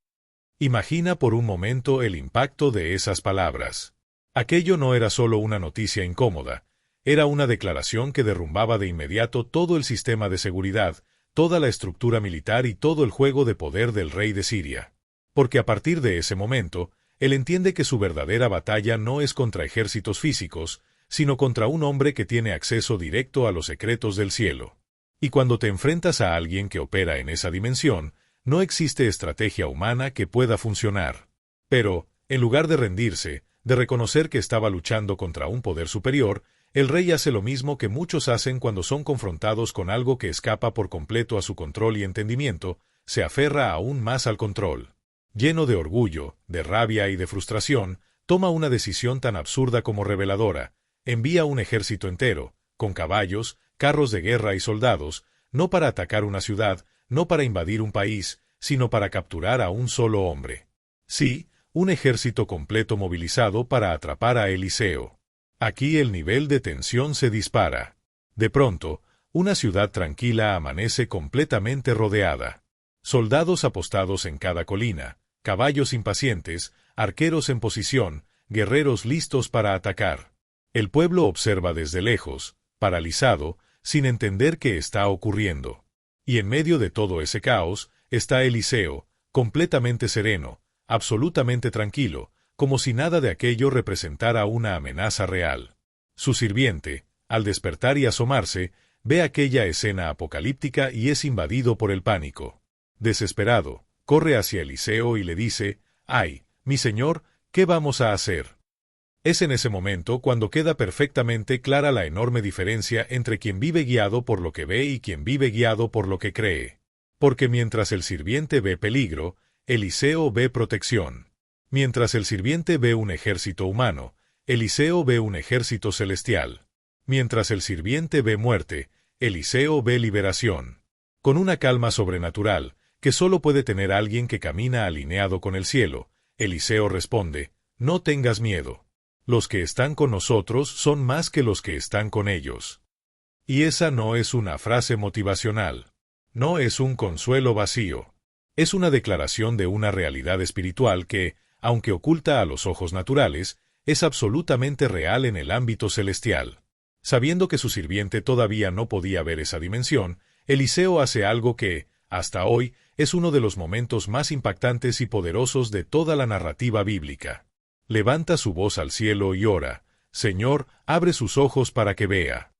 Imagina por un momento el impacto de esas palabras. Aquello no era solo una noticia incómoda, era una declaración que derrumbaba de inmediato todo el sistema de seguridad, toda la estructura militar y todo el juego de poder del rey de Siria. Porque a partir de ese momento, él entiende que su verdadera batalla no es contra ejércitos físicos, sino contra un hombre que tiene acceso directo a los secretos del cielo. Y cuando te enfrentas a alguien que opera en esa dimensión, no existe estrategia humana que pueda funcionar. Pero, en lugar de rendirse, de reconocer que estaba luchando contra un poder superior, el rey hace lo mismo que muchos hacen cuando son confrontados con algo que escapa por completo a su control y entendimiento, se aferra aún más al control. Lleno de orgullo, de rabia y de frustración, toma una decisión tan absurda como reveladora: envía un ejército entero, con caballos, carros de guerra y soldados, no para atacar una ciudad, no para invadir un país, sino para capturar a un solo hombre. Sí, un ejército completo movilizado para atrapar a Eliseo. Aquí el nivel de tensión se dispara. De pronto, una ciudad tranquila amanece completamente rodeada. Soldados apostados en cada colina, caballos impacientes, arqueros en posición, guerreros listos para atacar. El pueblo observa desde lejos, paralizado, sin entender qué está ocurriendo. Y en medio de todo ese caos, está Eliseo, completamente sereno, absolutamente tranquilo, como si nada de aquello representara una amenaza real. Su sirviente, al despertar y asomarse, ve aquella escena apocalíptica y es invadido por el pánico. Desesperado, corre hacia Eliseo y le dice: «¡Ay, mi señor, qué vamos a hacer!». Es en ese momento cuando queda perfectamente clara la enorme diferencia entre quien vive guiado por lo que ve y quien vive guiado por lo que cree. Porque mientras el sirviente ve peligro, Eliseo ve protección. Mientras el sirviente ve un ejército humano, Eliseo ve un ejército celestial. Mientras el sirviente ve muerte, Eliseo ve liberación. Con una calma sobrenatural, que solo puede tener alguien que camina alineado con el cielo, Eliseo responde: «No tengas miedo. Los que están con nosotros son más que los que están con ellos». Y esa no es una frase motivacional. No es un consuelo vacío. Es una declaración de una realidad espiritual que, aunque oculta a los ojos naturales, es absolutamente real en el ámbito celestial. Sabiendo que su sirviente todavía no podía ver esa dimensión, Eliseo hace algo que, hasta hoy, es uno de los momentos más impactantes y poderosos de toda la narrativa bíblica. Levanta su voz al cielo y ora: «Señor, abre sus ojos para que vea».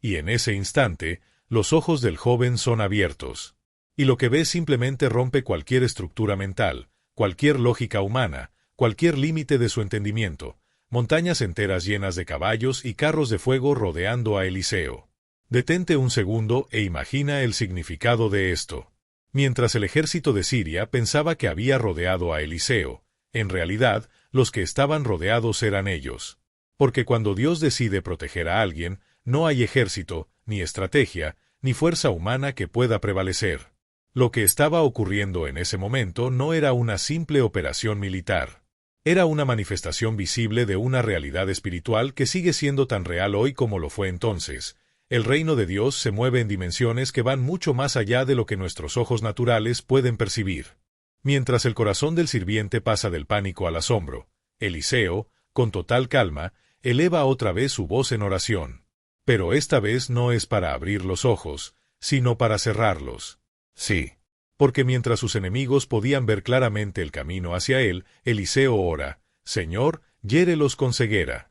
Y en ese instante, los ojos del joven son abiertos. Y lo que ve simplemente rompe cualquier estructura mental, cualquier lógica humana, cualquier límite de su entendimiento. Montañas enteras llenas de caballos y carros de fuego rodeando a Eliseo. Detente un segundo e imagina el significado de esto. Mientras el ejército de Siria pensaba que había rodeado a Eliseo, en realidad, los que estaban rodeados eran ellos. Porque cuando Dios decide proteger a alguien, no hay ejército, ni estrategia, ni fuerza humana que pueda prevalecer. Lo que estaba ocurriendo en ese momento no era una simple operación militar. Era una manifestación visible de una realidad espiritual que sigue siendo tan real hoy como lo fue entonces. El reino de Dios se mueve en dimensiones que van mucho más allá de lo que nuestros ojos naturales pueden percibir. Mientras el corazón del sirviente pasa del pánico al asombro, Eliseo, con total calma, eleva otra vez su voz en oración. Pero esta vez no es para abrir los ojos, sino para cerrarlos. Sí. Porque mientras sus enemigos podían ver claramente el camino hacia él, Eliseo ora: «Señor, hiérelos con ceguera».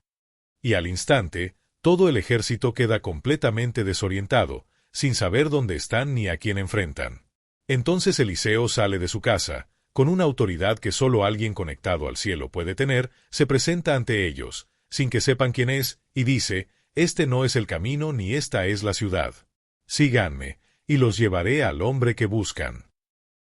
Y al instante, todo el ejército queda completamente desorientado, sin saber dónde están ni a quién enfrentan. Entonces Eliseo sale de su casa, con una autoridad que solo alguien conectado al cielo puede tener, se presenta ante ellos, sin que sepan quién es, y dice: «Este no es el camino ni esta es la ciudad. Síganme, y los llevaré al hombre que buscan».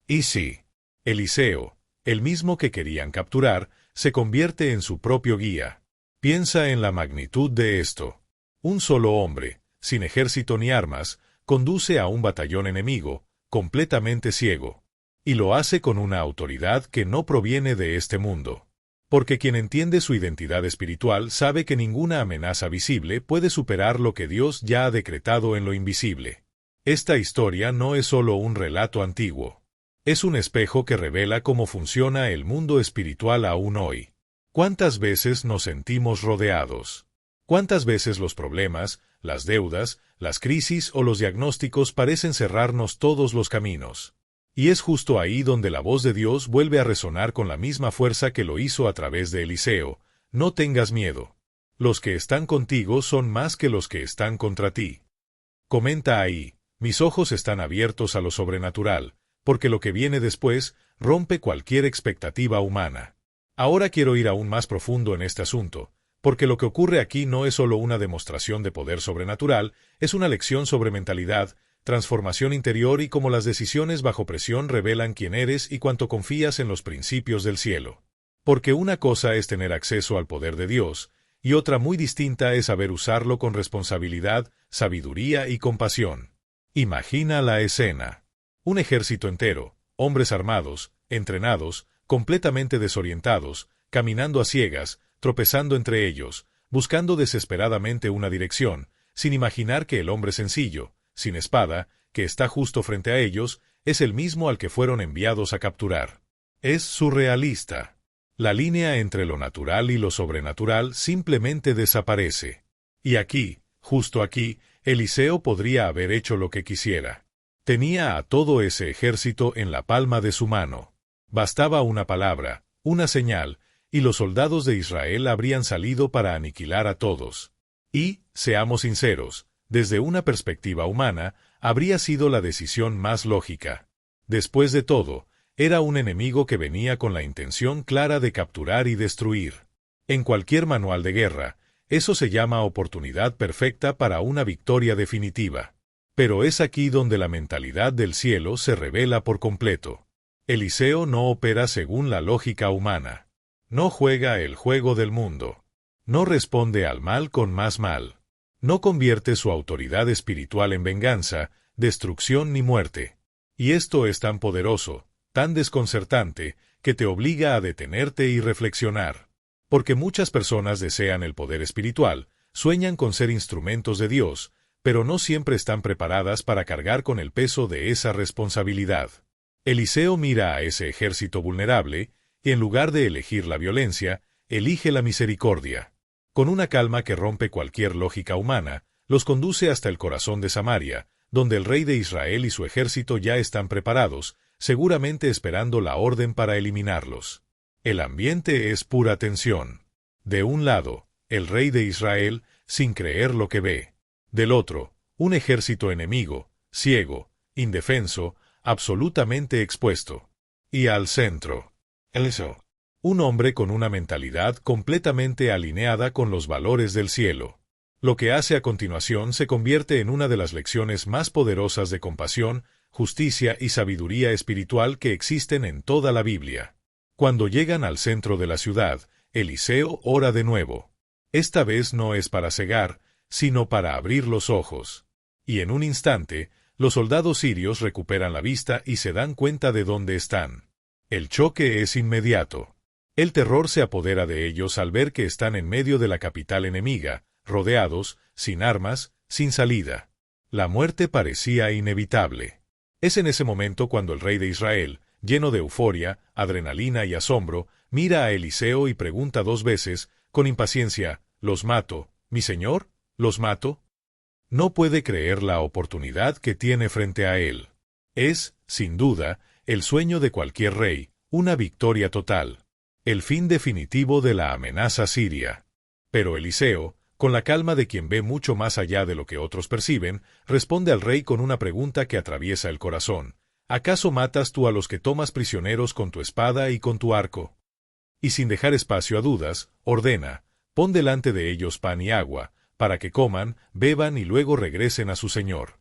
Y sí, Eliseo, el mismo que querían capturar, se convierte en su propio guía. Piensa en la magnitud de esto. Un solo hombre, sin ejército ni armas, conduce a un batallón enemigo, completamente ciego. Y lo hace con una autoridad que no proviene de este mundo. Porque quien entiende su identidad espiritual sabe que ninguna amenaza visible puede superar lo que Dios ya ha decretado en lo invisible. Esta historia no es solo un relato antiguo. Es un espejo que revela cómo funciona el mundo espiritual aún hoy. ¿Cuántas veces nos sentimos rodeados? ¿Cuántas veces los problemas, las deudas, las crisis o los diagnósticos parecen cerrarnos todos los caminos? Y es justo ahí donde la voz de Dios vuelve a resonar con la misma fuerza que lo hizo a través de Eliseo. No tengas miedo. Los que están contigo son más que los que están contra ti. Comenta ahí, mis ojos están abiertos a lo sobrenatural, porque lo que viene después rompe cualquier expectativa humana. Ahora quiero ir aún más profundo en este asunto, porque lo que ocurre aquí no es solo una demostración de poder sobrenatural, es una lección sobre mentalidad, transformación interior y cómo las decisiones bajo presión revelan quién eres y cuánto confías en los principios del cielo. Porque una cosa es tener acceso al poder de Dios, y otra muy distinta es saber usarlo con responsabilidad, sabiduría y compasión. Imagina la escena. Un ejército entero, hombres armados, entrenados, completamente desorientados, caminando a ciegas, tropezando entre ellos, buscando desesperadamente una dirección, sin imaginar que el hombre sencillo, sin espada, que está justo frente a ellos, es el mismo al que fueron enviados a capturar. Es surrealista. La línea entre lo natural y lo sobrenatural simplemente desaparece. Y aquí, justo aquí, Eliseo podría haber hecho lo que quisiera. Tenía a todo ese ejército en la palma de su mano. Bastaba una palabra, una señal, y los soldados de Israel habrían salido para aniquilar a todos. Y, seamos sinceros, desde una perspectiva humana, habría sido la decisión más lógica. Después de todo, era un enemigo que venía con la intención clara de capturar y destruir. En cualquier manual de guerra, eso se llama oportunidad perfecta para una victoria definitiva. Pero es aquí donde la mentalidad del cielo se revela por completo. Eliseo no opera según la lógica humana. No juega el juego del mundo. No responde al mal con más mal. No convierte su autoridad espiritual en venganza, destrucción ni muerte. Y esto es tan poderoso, tan desconcertante, que te obliga a detenerte y reflexionar. Porque muchas personas desean el poder espiritual, sueñan con ser instrumentos de Dios, pero no siempre están preparadas para cargar con el peso de esa responsabilidad. Eliseo mira a ese ejército vulnerable, y en lugar de elegir la violencia, elige la misericordia. Con una calma que rompe cualquier lógica humana, los conduce hasta el corazón de Samaria, donde el rey de Israel y su ejército ya están preparados, seguramente esperando la orden para eliminarlos. El ambiente es pura tensión. De un lado, el rey de Israel, sin creer lo que ve. Del otro, un ejército enemigo, ciego, indefenso, absolutamente expuesto. Y al centro, Eliseo, un hombre con una mentalidad completamente alineada con los valores del cielo. Lo que hace a continuación se convierte en una de las lecciones más poderosas de compasión, justicia y sabiduría espiritual que existen en toda la Biblia. Cuando llegan al centro de la ciudad, Eliseo ora de nuevo. Esta vez no es para cegar, sino para abrir los ojos. Y en un instante, los soldados sirios recuperan la vista y se dan cuenta de dónde están. El choque es inmediato. El terror se apodera de ellos al ver que están en medio de la capital enemiga, rodeados, sin armas, sin salida. La muerte parecía inevitable. Es en ese momento cuando el rey de Israel, lleno de euforia, adrenalina y asombro, mira a Eliseo y pregunta 2 veces, con impaciencia, ¿los mato, mi señor? ¿Los mato? No puede creer la oportunidad que tiene frente a él. Es, sin duda, el sueño de cualquier rey, una victoria total. El fin definitivo de la amenaza siria. Pero Eliseo, con la calma de quien ve mucho más allá de lo que otros perciben, responde al rey con una pregunta que atraviesa el corazón. ¿Acaso matas tú a los que tomas prisioneros con tu espada y con tu arco? Y sin dejar espacio a dudas, ordena, pon delante de ellos pan y agua, para que coman, beban y luego regresen a su señor.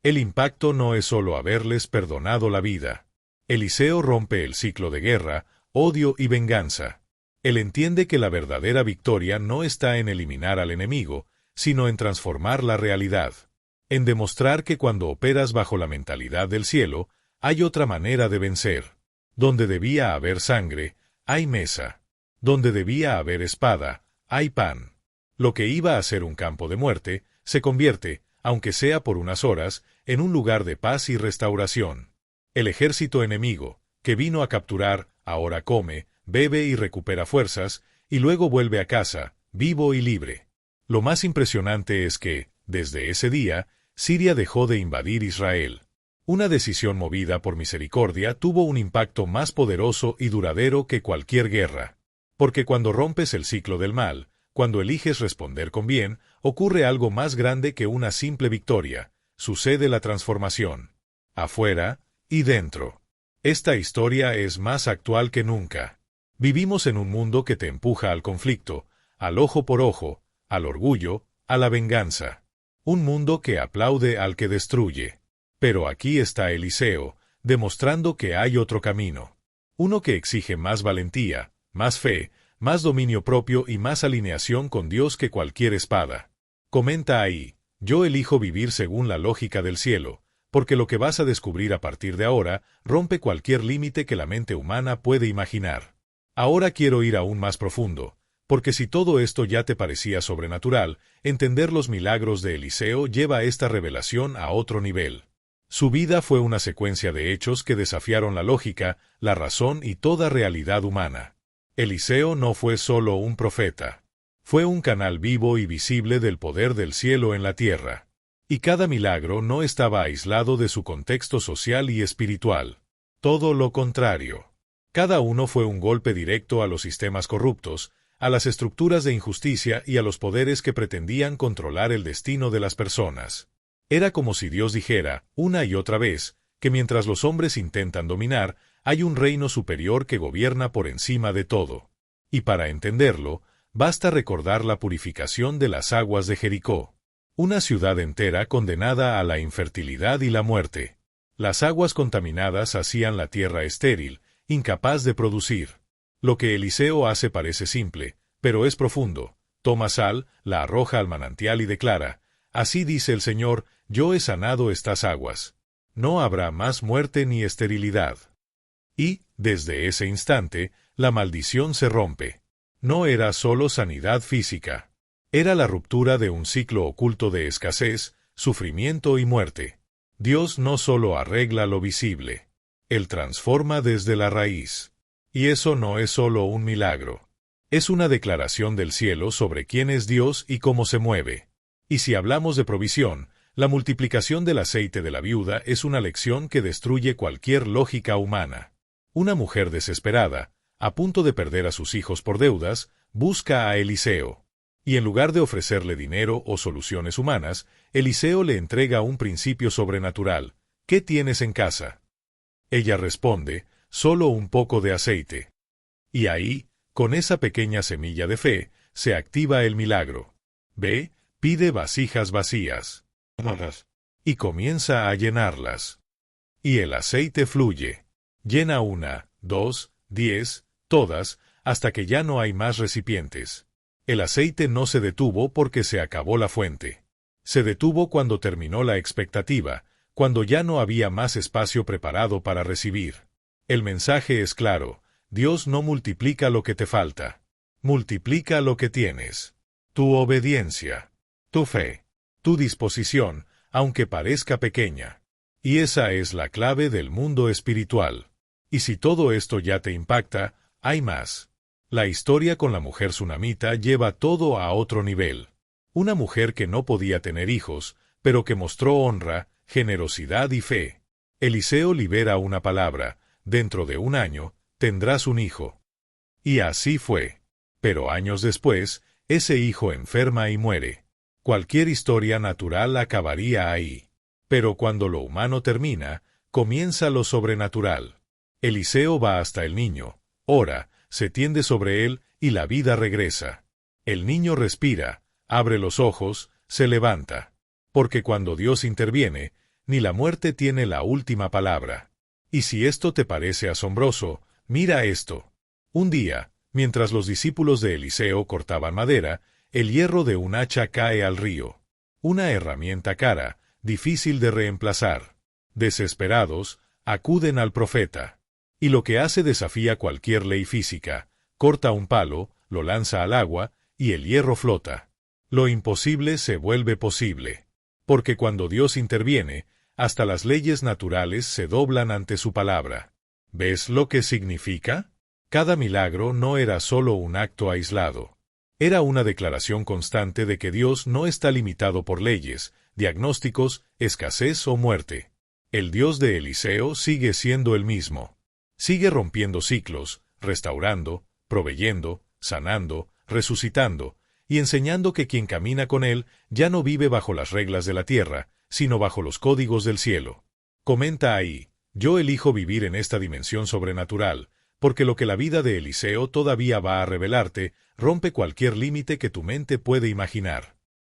El impacto no es solo haberles perdonado la vida. Eliseo rompe el ciclo de guerra, odio y venganza. Él entiende que la verdadera victoria no está en eliminar al enemigo, sino en transformar la realidad. En demostrar que cuando operas bajo la mentalidad del cielo, hay otra manera de vencer. Donde debía haber sangre, hay mesa. Donde debía haber espada, hay pan. Lo que iba a ser un campo de muerte, se convierte, aunque sea por unas horas, en un lugar de paz y restauración. El ejército enemigo, que vino a capturar, ahora come, bebe y recupera fuerzas, y luego vuelve a casa, vivo y libre. Lo más impresionante es que, desde ese día, Siria dejó de invadir Israel. Una decisión movida por misericordia tuvo un impacto más poderoso y duradero que cualquier guerra. Porque cuando rompes el ciclo del mal, cuando eliges responder con bien, ocurre algo más grande que una simple victoria. Sucede la transformación. Afuera y dentro. Esta historia es más actual que nunca. Vivimos en un mundo que te empuja al conflicto, al ojo por ojo, al orgullo, a la venganza. Un mundo que aplaude al que destruye. Pero aquí está Eliseo, demostrando que hay otro camino. Uno que exige más valentía, más fe, más dominio propio y más alineación con Dios que cualquier espada. Comenta ahí, yo elijo vivir según la lógica del cielo, porque lo que vas a descubrir a partir de ahora rompe cualquier límite que la mente humana puede imaginar. Ahora quiero ir aún más profundo, porque si todo esto ya te parecía sobrenatural, entender los milagros de Eliseo lleva esta revelación a otro nivel. Su vida fue una secuencia de hechos que desafiaron la lógica, la razón y toda realidad humana. Eliseo no fue solo un profeta. Fue un canal vivo y visible del poder del cielo en la tierra. Y cada milagro no estaba aislado de su contexto social y espiritual. Todo lo contrario. Cada uno fue un golpe directo a los sistemas corruptos, a las estructuras de injusticia y a los poderes que pretendían controlar el destino de las personas. Era como si Dios dijera, una y otra vez, que mientras los hombres intentan dominar, hay un reino superior que gobierna por encima de todo. Y para entenderlo, basta recordar la purificación de las aguas de Jericó. Una ciudad entera condenada a la infertilidad y la muerte. Las aguas contaminadas hacían la tierra estéril, incapaz de producir. Lo que Eliseo hace parece simple, pero es profundo. Toma sal, la arroja al manantial y declara, así dice el Señor, yo he sanado estas aguas. No habrá más muerte ni esterilidad. Y, desde ese instante, la maldición se rompe. No era solo sanidad física. Era la ruptura de un ciclo oculto de escasez, sufrimiento y muerte. Dios no solo arregla lo visible. Él transforma desde la raíz. Y eso no es solo un milagro. Es una declaración del cielo sobre quién es Dios y cómo se mueve. Y si hablamos de provisión, la multiplicación del aceite de la viuda es una lección que destruye cualquier lógica humana. Una mujer desesperada, a punto de perder a sus hijos por deudas, busca a Eliseo. Y en lugar de ofrecerle dinero o soluciones humanas, Eliseo le entrega un principio sobrenatural. ¿Qué tienes en casa? Ella responde, solo un poco de aceite. Y ahí, con esa pequeña semilla de fe, se activa el milagro. Ve, pide vasijas vacías. Y comienza a llenarlas. Y el aceite fluye. Llena 1, 2, 10, todas, hasta que ya no hay más recipientes. El aceite no se detuvo porque se acabó la fuente. Se detuvo cuando terminó la expectativa, cuando ya no había más espacio preparado para recibir. El mensaje es claro, Dios no multiplica lo que te falta. Multiplica lo que tienes. Tu obediencia, tu fe, tu disposición, aunque parezca pequeña. Y esa es la clave del mundo espiritual. Y si todo esto ya te impacta, hay más. La historia con la mujer sunamita lleva todo a otro nivel. Una mujer que no podía tener hijos, pero que mostró honra, generosidad y fe. Eliseo libera una palabra, dentro de 1 año, tendrás un hijo. Y así fue. Pero años después, ese hijo enferma y muere. Cualquier historia natural acabaría ahí. Pero cuando lo humano termina, comienza lo sobrenatural. Eliseo va hasta el niño, ora, se tiende sobre él y la vida regresa. El niño respira, abre los ojos, se levanta. Porque cuando Dios interviene, ni la muerte tiene la última palabra. Y si esto te parece asombroso, mira esto. Un día, mientras los discípulos de Eliseo cortaban madera, el hierro de un hacha cae al río. Una herramienta cara, difícil de reemplazar. Desesperados, acuden al profeta. Y lo que hace desafía cualquier ley física. Corta un palo, lo lanza al agua, y el hierro flota. Lo imposible se vuelve posible. Porque cuando Dios interviene, hasta las leyes naturales se doblan ante su palabra. ¿Ves lo que significa? Cada milagro no era solo un acto aislado. Era una declaración constante de que Dios no está limitado por leyes, diagnósticos, escasez o muerte. El Dios de Eliseo sigue siendo el mismo. Sigue rompiendo ciclos, restaurando, proveyendo, sanando, resucitando, y enseñando que quien camina con Él ya no vive bajo las reglas de la tierra, sino bajo los códigos del cielo. Comenta ahí: yo elijo vivir en esta dimensión sobrenatural, porque lo que la vida de Eliseo todavía va a revelarte rompe cualquier límite que tu mente puede imaginar.